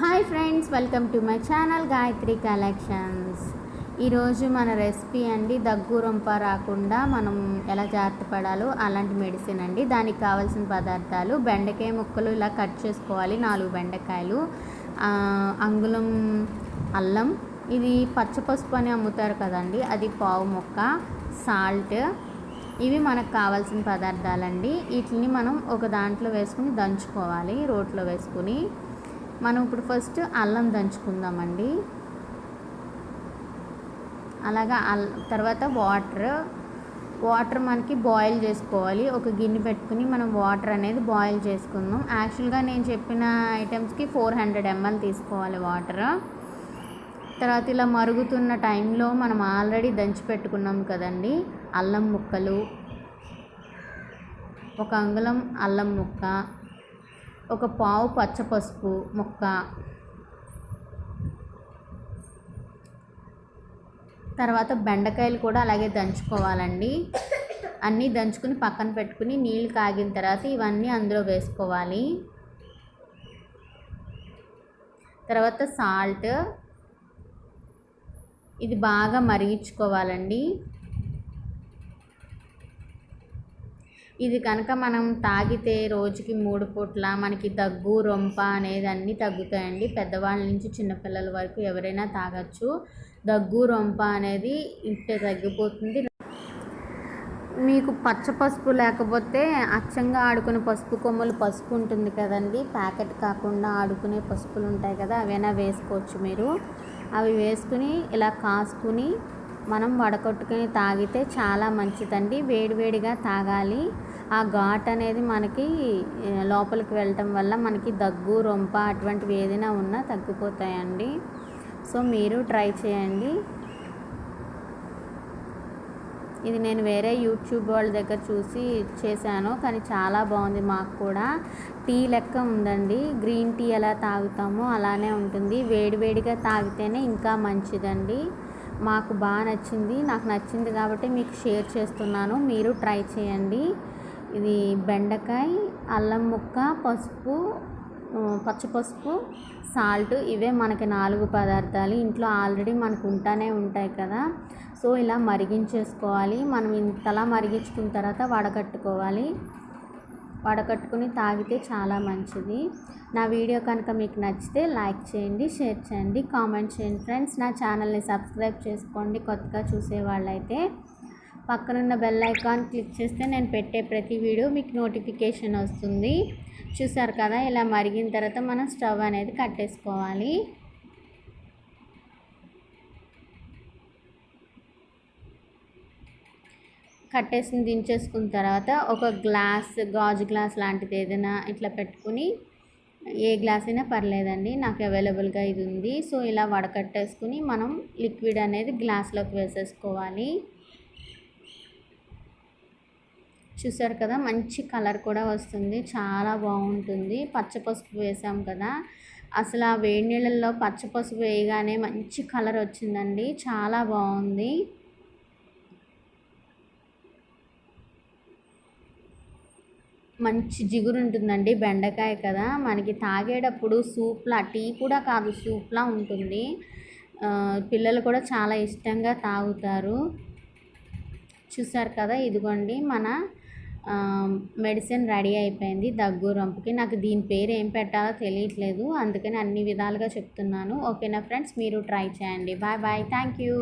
Hi friends, welcome to my channel Gayatri collections. ఈరోజు మన recipe అండి దగ్గు రొంప రాకుండా మనం ఎలా జాగ్రత్త పడాలో అలాంటి మెడిసిన్ అండి. దానికి కావాల్సిన పదార్థాలు: బెండకాయ ముక్కలు ఇలా కట్ చేసుకోవాలి, 4 బెండకాయలు, అంగుళం అల్లం, ఇది పచ్చపసుపు అని అమ్ముతారు కదండి, అది పావు ముక్క, సాల్ట్. ఇవి మనకు కావాల్సిన పదార్థాలండి. వీటిని మనం ఒక దాంట్లో వేసుకుని దంచుకోవాలి, రోట్లో వేసుకుని. మనం ఇప్పుడు ఫస్ట్ అల్లం దంచుకుందామండి. అలాగా తర్వాత వాటర్ మనకి బాయిల్ చేసుకోవాలి. ఒక గిన్నె పెట్టుకుని మనం వాటర్ అనేది బాయిల్ చేసుకుందాం. యాక్చువల్గా నేను చెప్పిన ఐటమ్స్కి 400 ml తీసుకోవాలి వాటర్. తర్వాత ఇలా మరుగుతున్న టైంలో మనం ఆల్రెడీ దంచి పెట్టుకున్నాం కదండి అల్లం ముక్కలు, ఒక అంగుళం అల్లం ముక్క, ఒక పావు పచ్చపసుపు ముక్క, తర్వాత బెండకాయలు కూడా అలాగే దంచుకోవాలండి. అన్నీ దంచుకుని పక్కన పెట్టుకుని నీళ్ళు కాగిన తర్వాత ఇవన్నీ అందులో వేసుకోవాలి. తర్వాత సాల్ట్, ఇది బాగా మరిగించుకోవాలండి. ఇది కనుక మనం తాగితే రోజుకి 3 పూట్ల మనకి దగ్గు రొంప అనేది అన్నీ తగ్గుతాయండి. పెద్దవాళ్ళ నుంచి చిన్నపిల్లల వరకు ఎవరైనా తాగొచ్చు. దగ్గు రొంప అనేది ఇంటే తగ్గిపోతుంది. మీకు పచ్చ పసుపు లేకపోతే అచ్చంగా ఆడుకునే పసుపు కొమ్మలు పసుపు ఉంటుంది కదండి, ప్యాకెట్ కాకుండా ఆడుకునే పసుపులు ఉంటాయి కదా, అవైనా వేసుకోవచ్చు మీరు. అవి వేసుకుని ఇలా కాసుకుని మనం వడకట్టుకుని తాగితే చాలా మంచిదండి. వేడివేడిగా తాగాలి. ఆ ఘాట్ అనేది మనకి లోపలికి వెళ్ళటం వల్ల మనకి దగ్గు రొంప అటువంటివి ఏదైనా ఉన్నా తగ్గిపోతాయండి. సో మీరు ట్రై చేయండి. ఇది నేను వేరే యూట్యూబ్ వాళ్ళ దగ్గర చూసి చేశాను, కానీ చాలా బాగుంది. మాకు కూడా టీ లెక్క ఉందండి. గ్రీన్ టీ ఎలా తాగుతామో అలానే ఉంటుంది. వేడివేడిగా తాగితేనే ఇంకా మంచిదండి. మాకు బాగా నచ్చింది, నాకు నచ్చింది కాబట్టి మీకు షేర్ చేస్తున్నాను. మీరు ట్రై చేయండి. ఇది బెండకాయ, అల్లం ముక్క, పసుపు, పచ్చపసుపు, సాల్ట్, ఇవే మనకి 4 పదార్థాలు. ఇంట్లో ఆల్రెడీ మనకు ఉంటాయి కదా. సో ఇలా మరిగించేసుకోవాలి. మనం ఇంతలా మరిగించుకున్న తర్వాత వడకట్టుకుని తాగితే చాలా మంచిది. నా వీడియో కనుక మీకు నచ్చితే లైక్ చేయండి, షేర్ చేయండి, కామెంట్ చేయండి ఫ్రెండ్స్. నా ఛానల్ని సబ్స్క్రైబ్ చేసుకోండి కొత్తగా చూసేవాళ్ళైతే. పక్కనున్న బెల్ ఐకాన్ క్లిక్ చేస్తే నేను పెట్టే ప్రతి వీడియో మీకు నోటిఫికేషన్ వస్తుంది. చూసారు కదా, ఇలా మరిగిన తర్వాత మనం స్టవ్ అనేది కట్టేసుకోవాలి. కట్టేసి దించేసుకున్న తర్వాత ఒక గాజు గ్లాస్ లాంటిది ఏదైనా ఇట్లా పెట్టుకుని, ఏ గ్లాస్ అయినా పర్లేదండి, నాకు అవైలబుల్గా ఇది ఉంది. సో ఇలా వడకట్టేసుకుని మనం లిక్విడ్ అనేది గ్లాస్లోకి వేసేసుకోవాలి. చూసారు కదా, మంచి కలర్ కూడా వస్తుంది, చాలా బాగుంటుంది. పచ్చపసుపు వేసాం కదా, అసలు ఆ వేడి నీళ్ళల్లో పచ్చపసుపు వేయగానే మంచి కలర్ వచ్చిందండి, చాలా బాగుంది. మంచి జిగురు ఉంటుందండి, బెండకాయ కదా, మనకి తాగేటప్పుడు సూప్లా, టీ కూడా కాదు సూప్లా ఉంటుంది. పిల్లలు కూడా చాలా ఇష్టంగా తాగుతారు. చూసారు కదా, ఇదిగోండి మన మెడిసిన్ రెడీ అయిపోయింది దగ్గు రొంపుకి. నాకు దీని పేరు ఏం పెట్టాలో తెలియట్లేదు, అందుకని అన్ని విధాలుగా చెప్తున్నాను. ఓకేనా ఫ్రెండ్స్, మీరు ట్రై చేయండి. Bye bye, thank you.